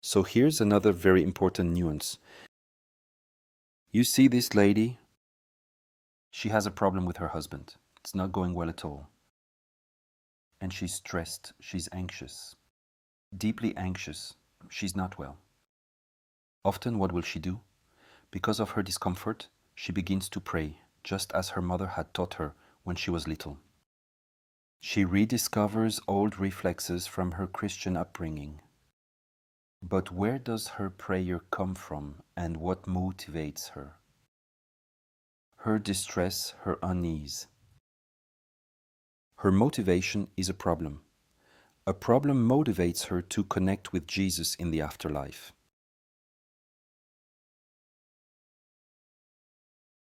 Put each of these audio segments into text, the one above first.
So here's another very important nuance. You see this lady, she has a problem with her husband. It's not going well at all. And she's stressed, she's anxious, deeply anxious. She's not well. Often what will she do? Because of her discomfort, she begins to pray, just as her mother had taught her when she was little. She rediscovers old reflexes from her Christian upbringing. But where does her prayer come from and what motivates her? Her distress, her unease. Her motivation is a problem. A problem motivates her to connect with Jesus in the afterlife.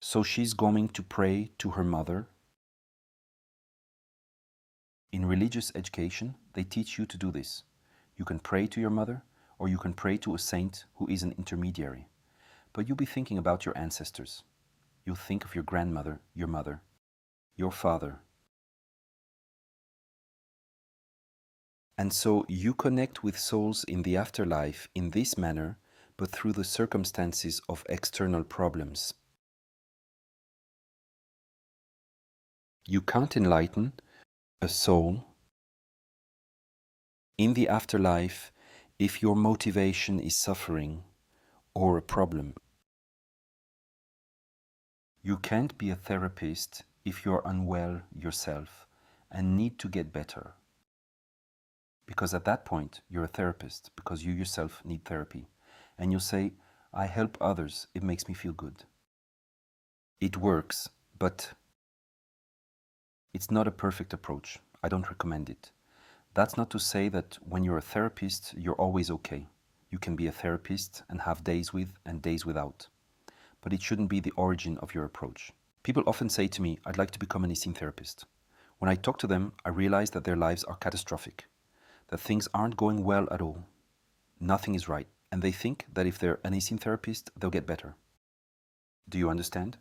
So she's going to pray to her mother. In religious education, they teach you to do this. You can pray to your mother, or you can pray to a saint who is an intermediary. But you'll be thinking about your ancestors. You'll think of your grandmother, your mother, your father. And so you connect with souls in the afterlife in this manner, but through the circumstances of external problems. You can't enlighten a soul in the afterlife if your motivation is suffering or a problem. You can't be a therapist if you're unwell yourself and need to get better. Because at that point, you're a therapist because you yourself need therapy. And you'll say, I help others, it makes me feel good. It works, but it's not a perfect approach. I don't recommend it. That's not to say that when you're a therapist, you're always okay. You can be a therapist and have days with and days without. But it shouldn't be the origin of your approach. People often say to me, I'd like to become an Essene therapist. When I talk to them, I realize that their lives are catastrophic, that things aren't going well at all. Nothing is right. And they think that if they're an Essene therapist, they'll get better. Do you understand?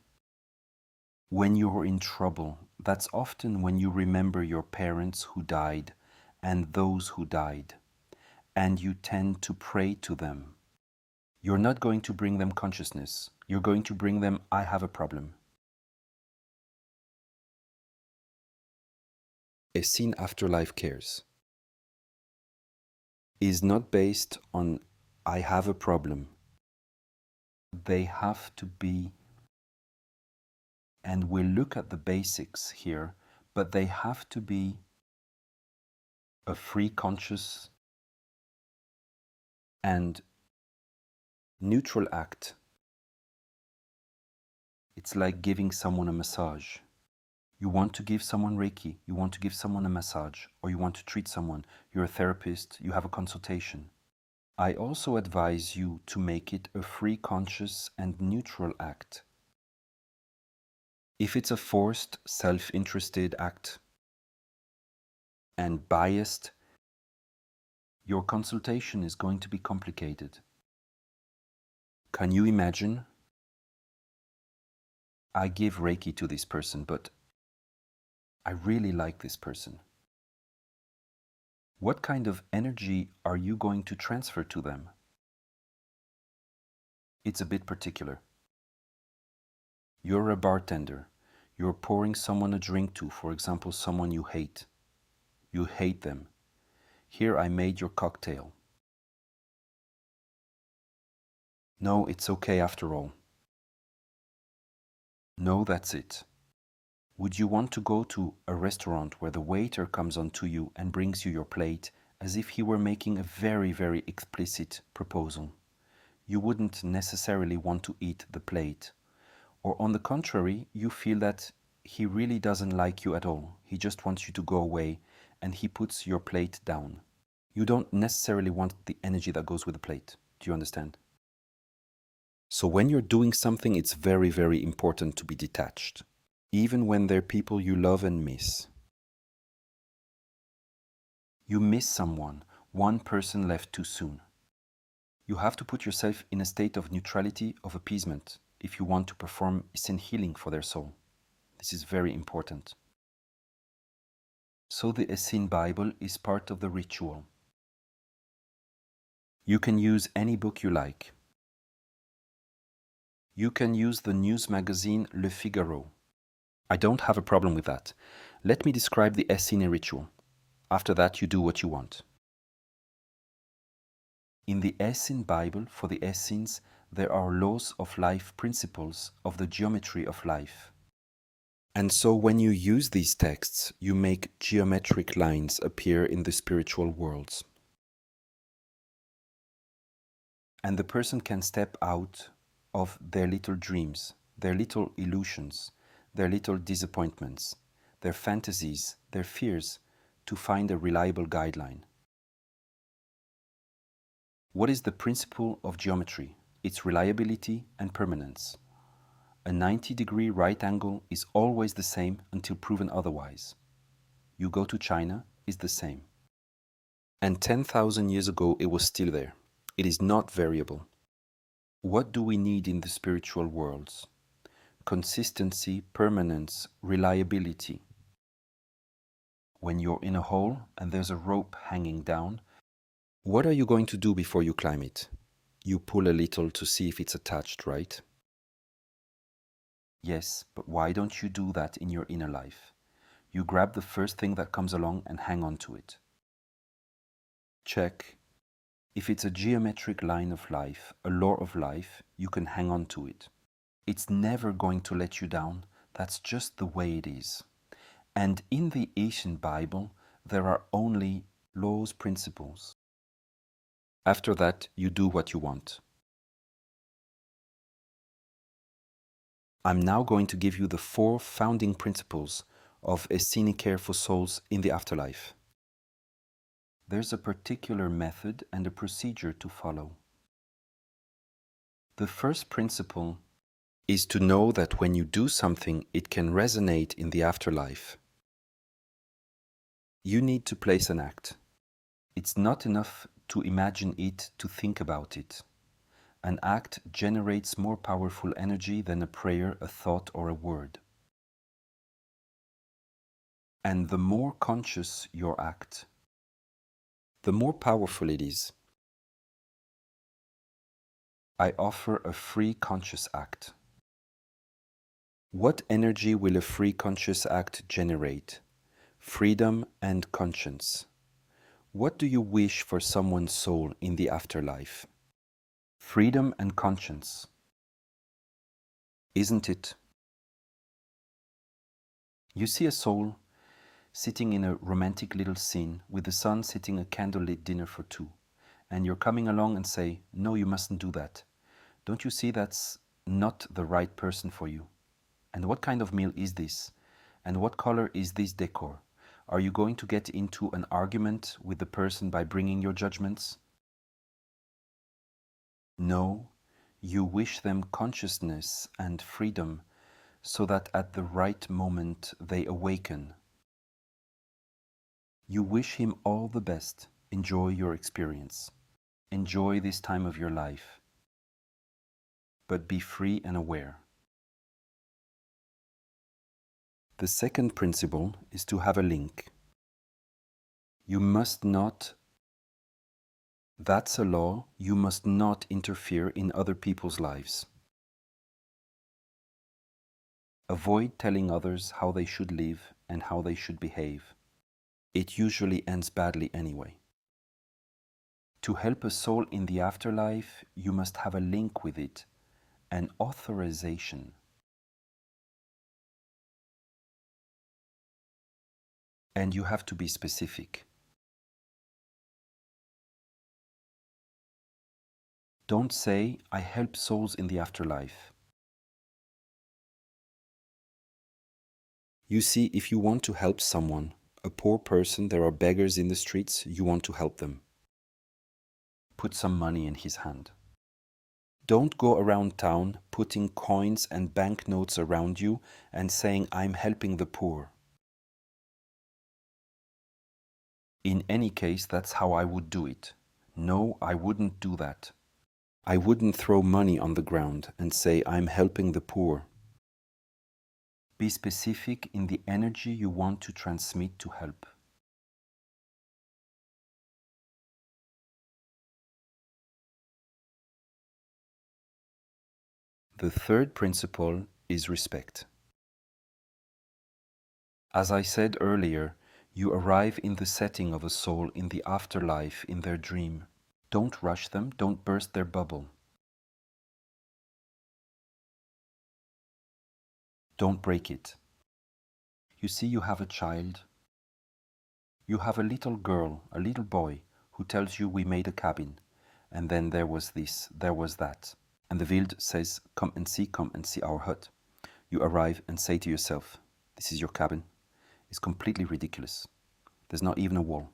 When you're in trouble, that's often when you remember your parents who died and those who died, and you tend to pray to them. You're not going to bring them consciousness. You're going to bring them, I have a problem. Essene Afterlife Cares is not based on I have a problem. They have to be, and we'll look at the basics here, but they have to be a free conscious and neutral act. It's like giving someone a massage. You want to give someone Reiki, you want to give someone a massage, or you want to treat someone. You're a therapist, you have a consultation. I also advise you to make it a free conscious and neutral act. If it's a forced, self-interested act and biased, your consultation is going to be complicated. Can you imagine? I give Reiki to this person, but I really like this person. What kind of energy are you going to transfer to them? It's a bit particular. You're a bartender. You're pouring someone a drink to, for example, someone you hate. You hate them. Here I made your cocktail. No, it's okay after all. No, that's it. Would you want to go to a restaurant where the waiter comes on to you and brings you your plate as if he were making a very, very explicit proposal? You wouldn't necessarily want to eat the plate. Or on the contrary, you feel that he really doesn't like you at all. He just wants you to go away and he puts your plate down. You don't necessarily want the energy that goes with the plate. Do you understand? So when you're doing something, it's very, very important to be detached. Even when they're people you love and miss. You miss someone, one person left too soon. You have to put yourself in a state of neutrality, of appeasement, if you want to perform Essene healing for their soul. This is very important. So the Essene Bible is part of the ritual. You can use any book you like. You can use the news magazine Le Figaro. I don't have a problem with that. Let me describe the Essene ritual. After that, you do what you want. In the Essene Bible, for the Essenes, there are laws of life, principles of the geometry of life. And so when you use these texts, you make geometric lines appear in the spiritual worlds. And the person can step out of their little dreams, their little illusions, their little disappointments, their fantasies, their fears, to find a reliable guideline. What is the principle of geometry? Its reliability and permanence. A 90-degree right angle is always the same until proven otherwise. You go to China, is the same. And 10,000 years ago it was still there. It is not variable. What do we need in the spiritual worlds? Consistency, permanence, reliability. When you're in a hole and there's a rope hanging down, what are you going to do before you climb it? You pull a little to see if it's attached, right? Yes, but why don't you do that in your inner life? You grab the first thing that comes along and hang on to it. Check. If it's a geometric line of life, a law of life, you can hang on to it. It's never going to let you down. That's just the way it is. And in the ancient Bible, there are only laws, principles. After that, you do what you want. I'm now going to give you the 4 founding principles of Essene care for souls in the afterlife. There's a particular method and a procedure to follow. The first principle is to know that when you do something, it can resonate in the afterlife. You need to place an act. It's not enough to imagine it, to think about it. An act generates more powerful energy than a prayer, a thought, or a word. And the more conscious your act, the more powerful it is. I offer a free conscious act. What energy will a free conscious act generate? Freedom and conscience. What do you wish for someone's soul in the afterlife? Freedom and conscience. Isn't it? You see a soul sitting in a romantic little scene with the sun sitting a candlelit dinner for 2, and you're coming along and say, no, you mustn't do that. Don't you see that's not the right person for you? And what kind of meal is this? And what color is this decor? Are you going to get into an argument with the person by bringing your judgments? No, you wish them consciousness and freedom so that at the right moment they awaken. You wish him all the best. Enjoy your experience. Enjoy this time of your life. But be free and aware. The second principle is to have a link. You must not, that's a law, you must not interfere in other people's lives. Avoid telling others how they should live and how they should behave. It usually ends badly anyway. To help a soul in the afterlife, you must have a link with it, an authorization. And you have to be specific. Don't say, I help souls in the afterlife. You see, if you want to help someone, a poor person, there are beggars in the streets, you want to help them. Put some money in his hand. Don't go around town putting coins and banknotes around you and saying, I'm helping the poor. In any case, that's how I would do it. No, I wouldn't do that. I wouldn't throw money on the ground and say, I'm helping the poor. Be specific in the energy you want to transmit to help. The third principle is respect. As I said earlier, you arrive in the setting of a soul in the afterlife in their dream. Don't rush them, don't burst their bubble. Don't break it. You see, you have a child. You have a little girl, a little boy, who tells you we made a cabin, and then there was this, there was that. And the Wild says, come and see our hut. You arrive and say to yourself, this is your cabin. It's completely ridiculous. There's not even a wall.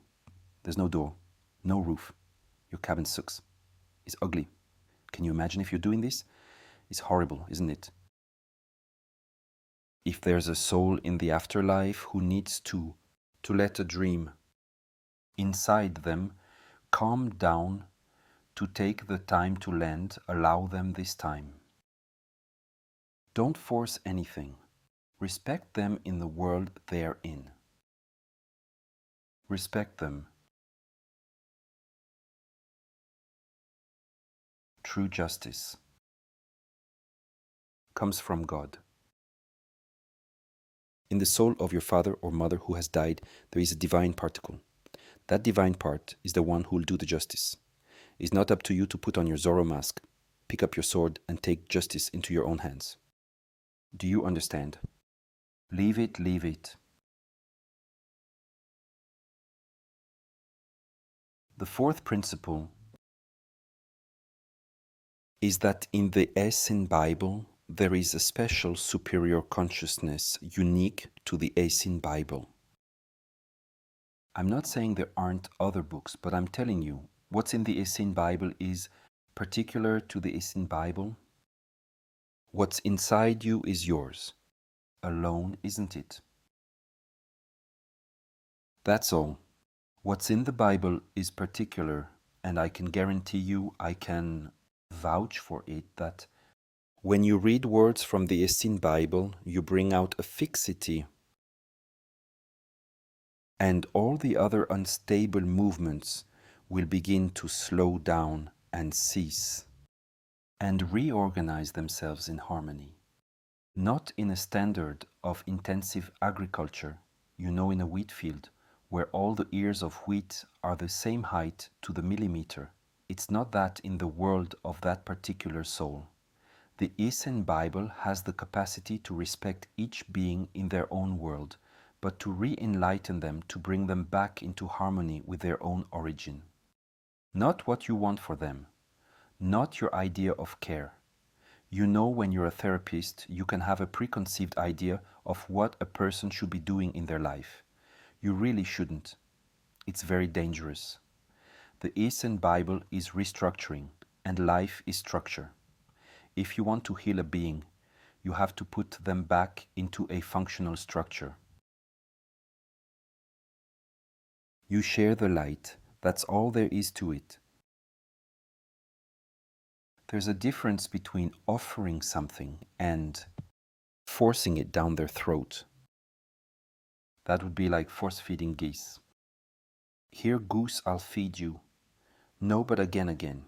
There's no door, no roof. Your cabin sucks. It's ugly. Can you imagine if you're doing this? It's horrible, isn't it? If there's a soul in the afterlife who needs to let a dream inside them calm down, to take the time to land, allow them this time. Don't force anything. Respect them in the world they're in. Respect them. True justice comes from God. In the soul of your father or mother who has died, there is a divine particle. That divine part is the one who will do the justice. It's not up to you to put on your Zorro mask, pick up your sword, and take justice into your own hands. Do you understand? Leave it, leave it. The fourth principle is that in the Essene Bible, there is a special superior consciousness unique to the Essene Bible. I'm not saying there aren't other books, but I'm telling you, what's in the Essene Bible is particular to the Essene Bible. What's inside you is yours, alone, isn't it? That's all. What's in the Bible is particular, and I can guarantee you, I can vouch for it, that when you read words from the Essene Bible, you bring out a fixity, and all the other unstable movements will begin to slow down and cease, and reorganize themselves in harmony. Not in a standard of intensive agriculture, in a wheat field, where all the ears of wheat are the same height to the millimeter. It's not that in the world of that particular soul. The Essene Bible has the capacity to respect each being in their own world, but to re-enlighten them, to bring them back into harmony with their own origin. Not what you want for them, not your idea of care. When you're a therapist, you can have a preconceived idea of what a person should be doing in their life. You really shouldn't. It's very dangerous. The Essene Bible is restructuring, and life is structure. If you want to heal a being, you have to put them back into a functional structure. You share the light. That's all there is to it. There's a difference between offering something and forcing it down their throat. That would be like force-feeding geese. Here, goose, I'll feed you. No, but again.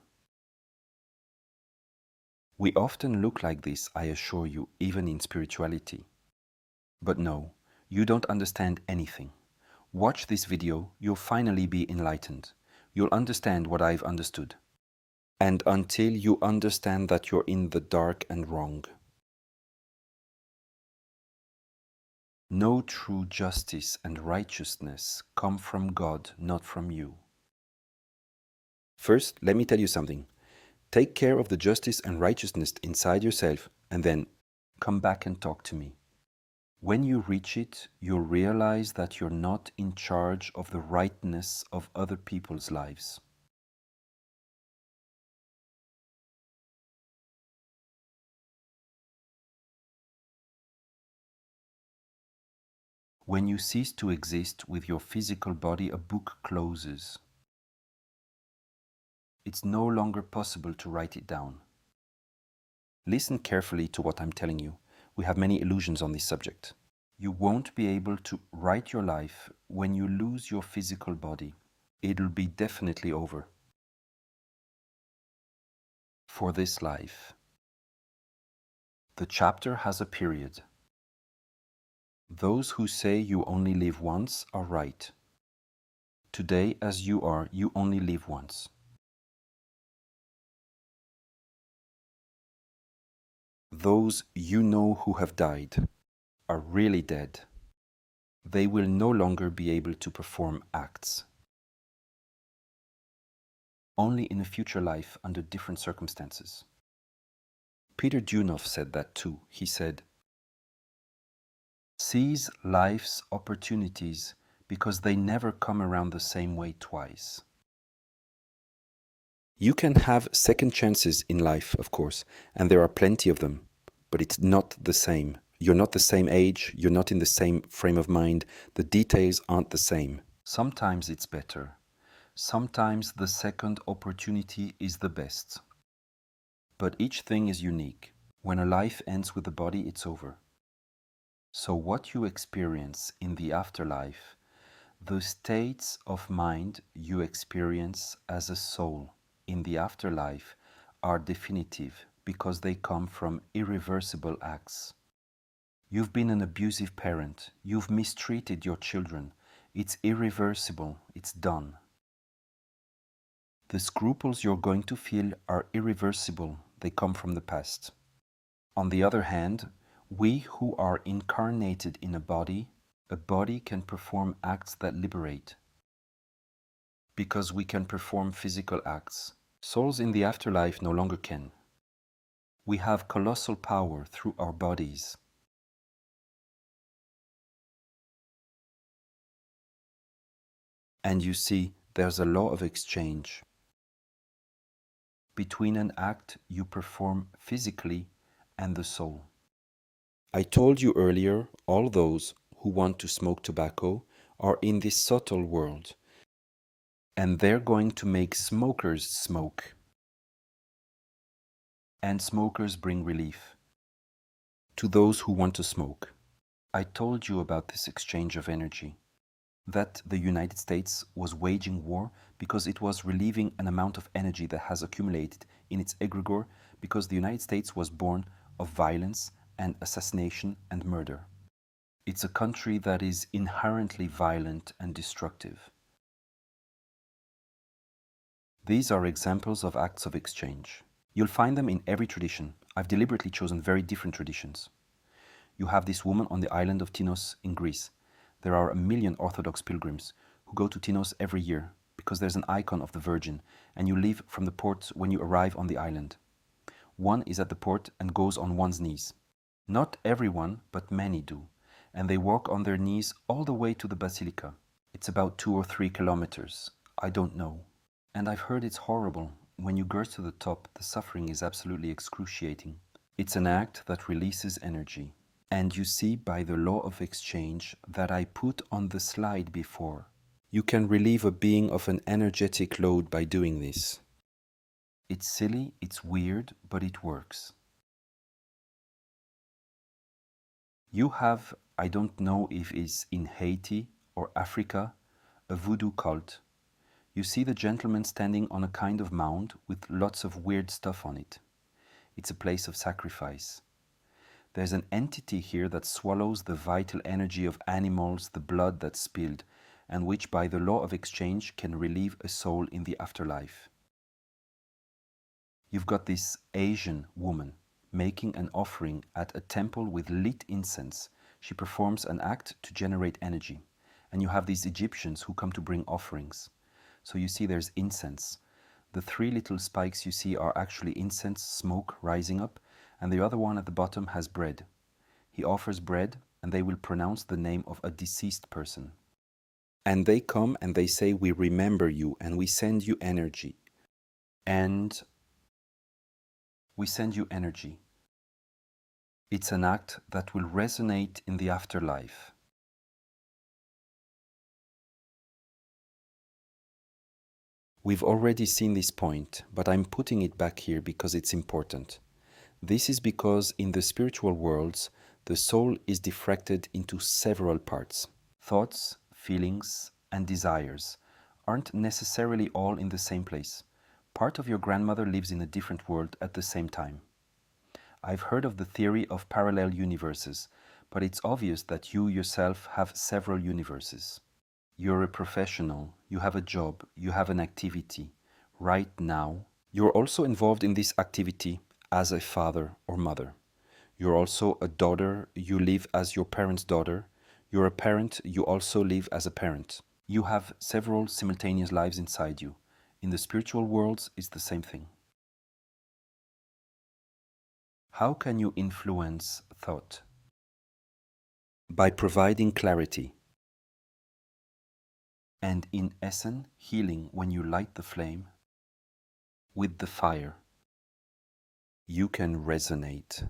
We often look like this, I assure you, even in spirituality. But no, you don't understand anything. Watch this video, you'll finally be enlightened. You'll understand what I've understood. And until you understand that you're in the dark and wrong. No true justice and righteousness come from God, not from you. First, let me tell you something. Take care of the justice and righteousness inside yourself, and then come back and talk to me. When you reach it, you'll realize that you're not in charge of the rightness of other people's lives. When you cease to exist with your physical body, a book closes. It's no longer possible to write it down. Listen carefully to what I'm telling you. We have many illusions on this subject. You won't be able to write your life when you lose your physical body. It'll be definitely over. For this life. The chapter has a period. Those who say you only live once are right. Today, as you are, you only live once. Those you know who have died are really dead. They will no longer be able to perform acts. Only in a future life under different circumstances. Peter Dunov said that too. He said, "Seize life's opportunities because they never come around the same way twice." You can have second chances in life, of course, and there are plenty of them, but it's not the same. You're not the same age, you're not in the same frame of mind, the details aren't the same. Sometimes it's better. Sometimes the second opportunity is the best. But each thing is unique. When a life ends with the body, it's over. So what you experience in the afterlife, the states of mind you experience as a soul in the afterlife are definitive because they come from irreversible acts. You've been an abusive parent, you've mistreated your children, it's irreversible, it's done. The scruples you're going to feel are irreversible, they come from the past. On the other hand, we who are incarnated in a body can perform acts that liberate. Because we can perform physical acts. Souls in the afterlife no longer can. We have colossal power through our bodies. And you see, there's a law of exchange. Between an act you perform physically and the soul. I told you earlier, all those who want to smoke tobacco are in this subtle world. And they're going to make smokers smoke. And smokers bring relief to those who want to smoke. I told you about this exchange of energy, that the United States was waging war because it was relieving an amount of energy that has accumulated in its egregore because the United States was born of violence and assassination and murder. It's a country that is inherently violent and destructive. These are examples of acts of exchange. You'll find them in every tradition. I've deliberately chosen very different traditions. You have this woman on the island of Tinos in Greece. There are 1 million Orthodox pilgrims who go to Tinos every year because there's an icon of the Virgin and you leave from the port when you arrive on the island. One is at the port and goes on one's knees. Not everyone, but many do. And they walk on their knees all the way to the basilica. It's about 2 or 3 kilometers. I don't know. And I've heard it's horrible. When you get to the top, the suffering is absolutely excruciating. It's an act that releases energy. And you see by the law of exchange that I put on the slide before. You can relieve a being of an energetic load by doing this. It's silly, it's weird, but it works. You have, I don't know if it's in Haiti or Africa, a voodoo cult. You see the gentleman standing on a kind of mound with lots of weird stuff on it. It's a place of sacrifice. There's an entity here that swallows the vital energy of animals, the blood that's spilled, and which by the law of exchange can relieve a soul in the afterlife. You've got this Asian woman making an offering at a temple with lit incense. She performs an act to generate energy. And you have these Egyptians who come to bring offerings. So you see there's incense. The 3 little spikes you see are actually incense smoke rising up, and the other one at the bottom has bread. He offers bread, and they will pronounce the name of a deceased person. And they come and they say, "We remember you, and we send you energy." And we send you energy. It's an act that will resonate in the afterlife. We've already seen this point, but I'm putting it back here because it's important. This is because in the spiritual worlds, the soul is diffracted into several parts. Thoughts, feelings, and desires aren't necessarily all in the same place. Part of your grandmother lives in a different world at the same time. I've heard of the theory of parallel universes, but it's obvious that you yourself have several universes. You're a professional, you have a job, you have an activity. Right now, you're also involved in this activity as a father or mother. You're also a daughter, you live as your parent's daughter. You're a parent, you also live as a parent. You have several simultaneous lives inside you. In the spiritual worlds, it's the same thing. How can you influence thought? By providing clarity. And in essence, healing when you light the flame with the fire. You can resonate.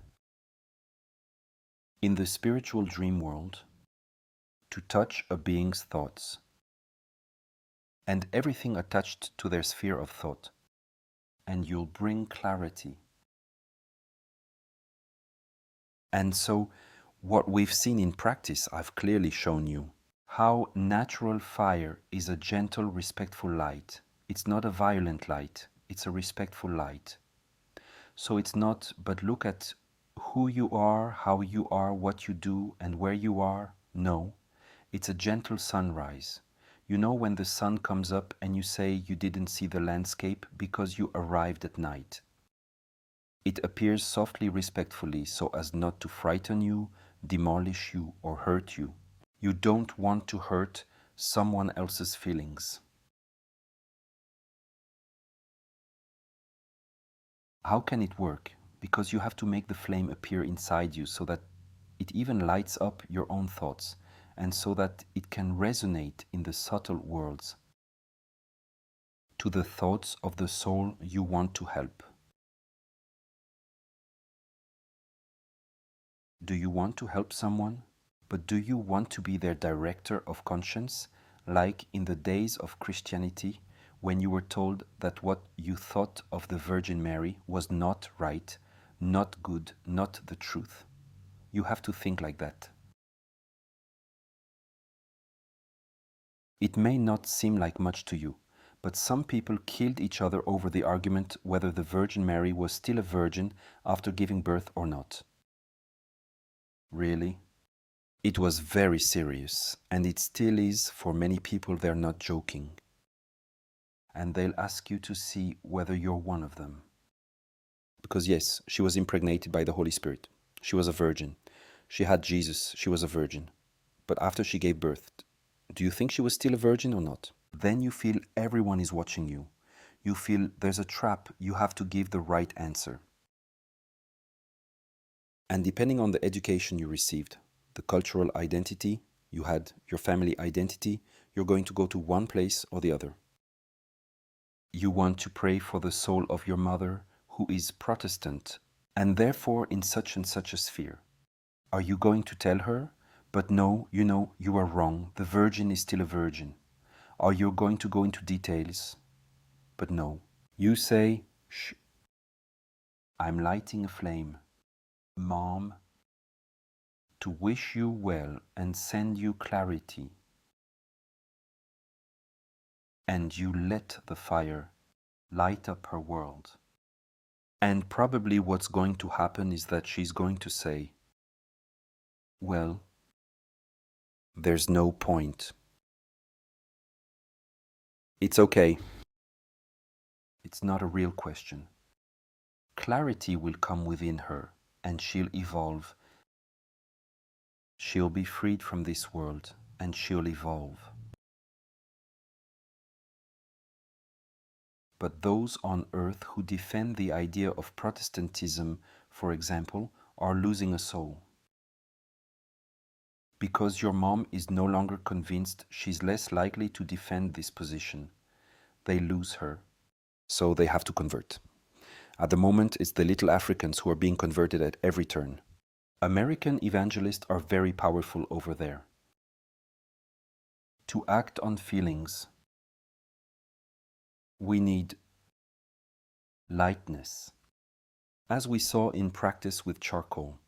In the spiritual dream world, to touch a being's thoughts and everything attached to their sphere of thought, and you'll bring clarity. And so, what we've seen in practice, I've clearly shown you how natural fire is a gentle, respectful light. It's not a violent light, it's a respectful light. So it's not, but look at who you are, how you are, what you do, and where you are. No, it's a gentle sunrise. You know when the sun comes up and you say you didn't see the landscape because you arrived at night. It appears softly, respectfully, so as not to frighten you, demolish you, or hurt you. You don't want to hurt someone else's feelings. How can it work? Because you have to make the flame appear inside you so that it even lights up your own thoughts, and so that it can resonate in the subtle worlds to the thoughts of the soul you want to help. Do you want to help someone? But do you want to be their director of conscience, like in the days of Christianity, when you were told that what you thought of the Virgin Mary was not right, not good, not the truth? You have to think like that. It may not seem like much to you, but some people killed each other over the argument whether the Virgin Mary was still a virgin after giving birth or not. Really? It was very serious, and it still is for many people. They're not joking. And they'll ask you to see whether you're one of them. Because yes, she was impregnated by the Holy Spirit. She was a virgin. She had Jesus. She was a virgin. But after she gave birth, do you think she was still a virgin or not? Then you feel everyone is watching you. You feel there's a trap. You have to give the right answer. And depending on the education you received, the cultural identity you had, your family identity, you're going to go to one place or the other. You want to pray for the soul of your mother who is Protestant and therefore in such and such a sphere. Are you going to tell her, but no, you know, you are wrong, the virgin is still a virgin? Are you going to go into details? But no. You say, shh, I'm lighting a flame, Mom, to wish you well and send you clarity. And you let the fire light up her world. And probably what's going to happen is that she's going to say, well, there's no point. It's okay. It's not a real question. Clarity will come within her and she'll evolve. She'll be freed from this world and she'll evolve. But those on earth who defend the idea of Protestantism, for example, are losing a soul. Because your mom is no longer convinced, she's less likely to defend this position. They lose her, so they have to convert. At the moment, it's the little Africans who are being converted at every turn. American evangelists are very powerful over there. To act on feelings, we need lightness. As we saw in practice with charcoal,